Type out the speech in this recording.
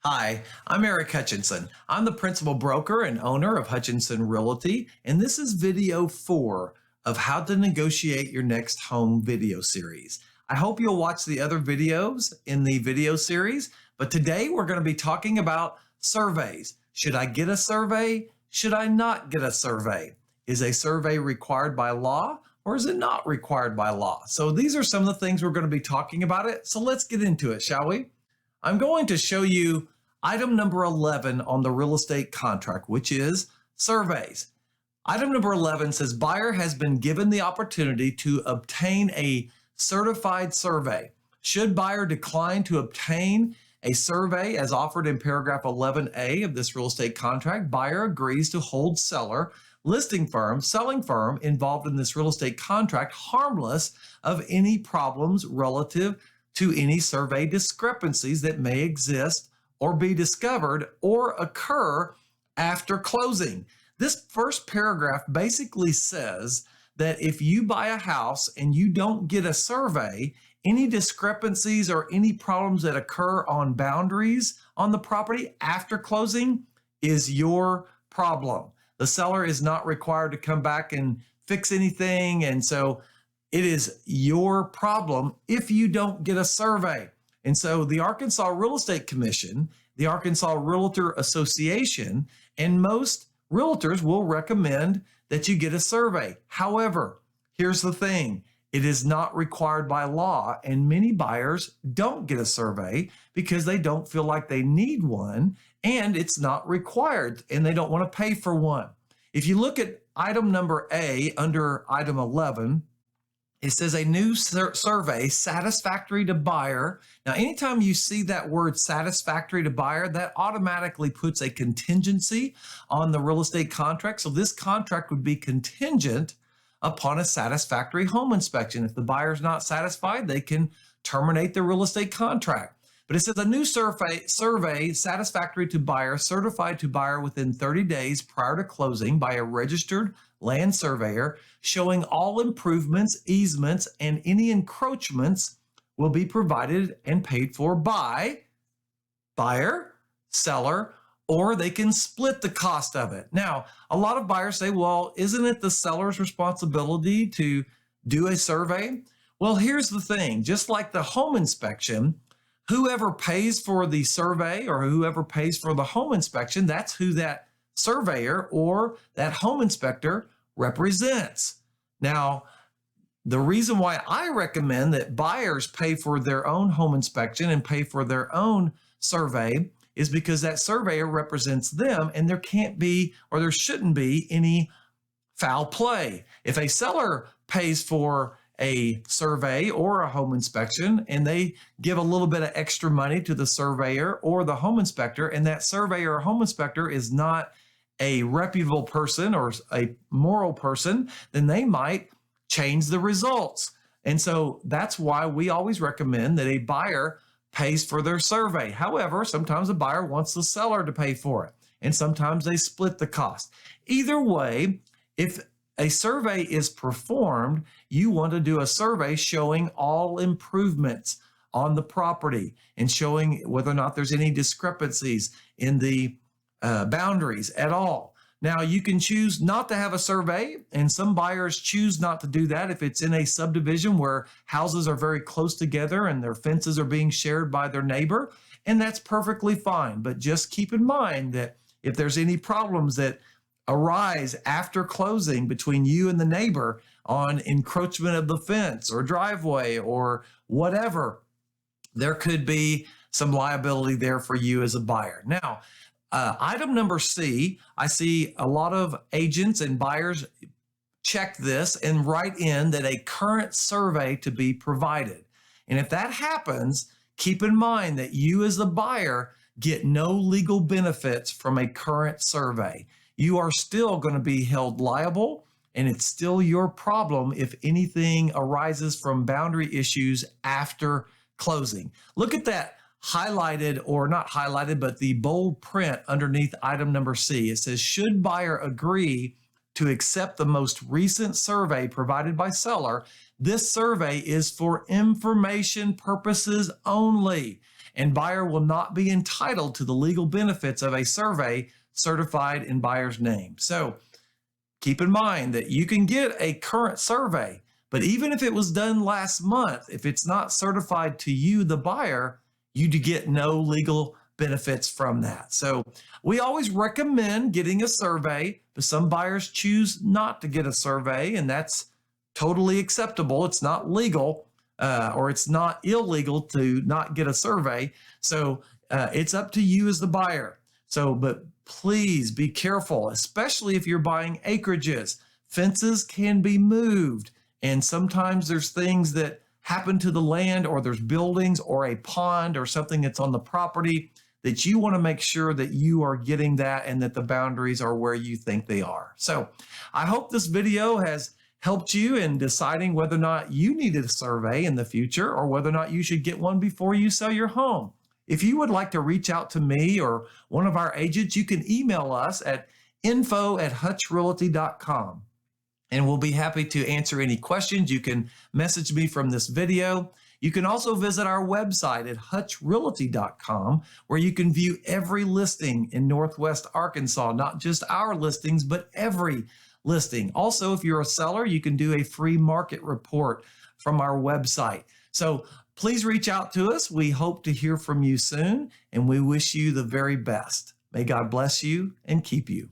Hi, I'm Eric Hutchinson. I'm the principal broker and owner of Hutchinson Realty, and this is video 4 of how to negotiate your next home video series. I hope you'll watch the other videos in the video series, but today we're going to be talking about surveys. Should I get a survey? Should I not get a survey? Is a survey required by law or is it not required by law? So these are some of the things we're going to be talking about it. So let's get into it, shall we? I'm going to show you item number 11 on the real estate contract, which is surveys. Item number 11 says buyer has been given the opportunity to obtain a certified survey. Should buyer decline to obtain a survey as offered in paragraph 11A of this real estate contract, buyer agrees to hold seller, listing firm, selling firm involved in this real estate contract harmless of any problems relative to any survey discrepancies that may exist or be discovered or occur after closing. This first paragraph basically says that if you buy a house and you don't get a survey, any discrepancies or any problems that occur on boundaries on the property after closing is your problem. The seller is not required to come back and fix anything, and so it is your problem if you don't get a survey. And so the Arkansas Real Estate Commission, the Arkansas Realtor Association, and most realtors will recommend that you get a survey. However, here's the thing. It is not required by law, and many buyers don't get a survey because they don't feel like they need one, and it's not required, and they don't want to pay for one. If you look at item number A under item 11, it says a new survey satisfactory to buyer. Now, anytime you see that word satisfactory to buyer, that automatically puts a contingency on the real estate contract. So this contract would be contingent upon a satisfactory home inspection. If the buyer's not satisfied, they can terminate the real estate contract. But it says a new survey satisfactory to buyer, certified to buyer within 30 days prior to closing by a registered land surveyor, showing all improvements, easements, and any encroachments will be provided and paid for by buyer, seller, or they can split the cost of it. Now, a lot of buyers say, well, isn't it the seller's responsibility to do a survey? Well, here's the thing. Just like the home inspection, whoever pays for the survey or whoever pays for the home inspection, that's who that surveyor or that home inspector represents. Now, the reason why I recommend that buyers pay for their own home inspection and pay for their own survey is because that surveyor represents them, and there can't be or there shouldn't be any foul play. If a seller pays for a survey or a home inspection and they give a little bit of extra money to the surveyor or the home inspector, and that surveyor or home inspector is not a reputable person or a moral person, then they might change the results. And so that's why we always recommend that a buyer pays for their survey. However, sometimes a buyer wants the seller to pay for it, and sometimes they split the cost. Either way, if a survey is performed, you want to do a survey showing all improvements on the property and showing whether or not there's any discrepancies in the boundaries at all. Now, you can choose not to have a survey, and some buyers choose not to do that if it's in a subdivision where houses are very close together and their fences are being shared by their neighbor, and that's perfectly fine. But just keep in mind that if there's any problems that arise after closing between you and the neighbor on encroachment of the fence or driveway or whatever, there could be some liability there for you as a buyer. Now, item number C, I see a lot of agents and buyers check this and write in that a current survey to be provided. And if that happens, keep in mind that you as the buyer get no legal benefits from a current survey. You are still going to be held liable, and it's still your problem if anything arises from boundary issues after closing. Look at that highlighted, or not highlighted, but the bold print underneath item number C. It says, should buyer agree to accept the most recent survey provided by seller, this survey is for information purposes only and buyer will not be entitled to the legal benefits of a survey certified in buyer's name. So keep in mind that you can get a current survey, but even if it was done last month, if it's not certified to you, the buyer, you get no legal benefits from that. So we always recommend getting a survey, but some buyers choose not to get a survey, and that's totally acceptable. It's not legal, or it's not illegal to not get a survey. So it's up to you as the buyer. So, but please be careful, especially if you're buying acreages. Fences can be moved, and sometimes there's things that happen to the land, or there's buildings or a pond or something that's on the property that you want to make sure that you are getting that and that the boundaries are where you think they are. So I hope this video has helped you in deciding whether or not you needed a survey in the future, or whether or not you should get one before you sell your home. If you would like to reach out to me or one of our agents, you can email us at info@hutchrealty.com. And we'll be happy to answer any questions. You can message me from this video. You can also visit our website at hutchrealty.com, where you can view every listing in Northwest Arkansas, not just our listings, but every listing. Also, if you're a seller, you can do a free market report from our website. So please reach out to us. We hope to hear from you soon, and we wish you the very best. May God bless you and keep you.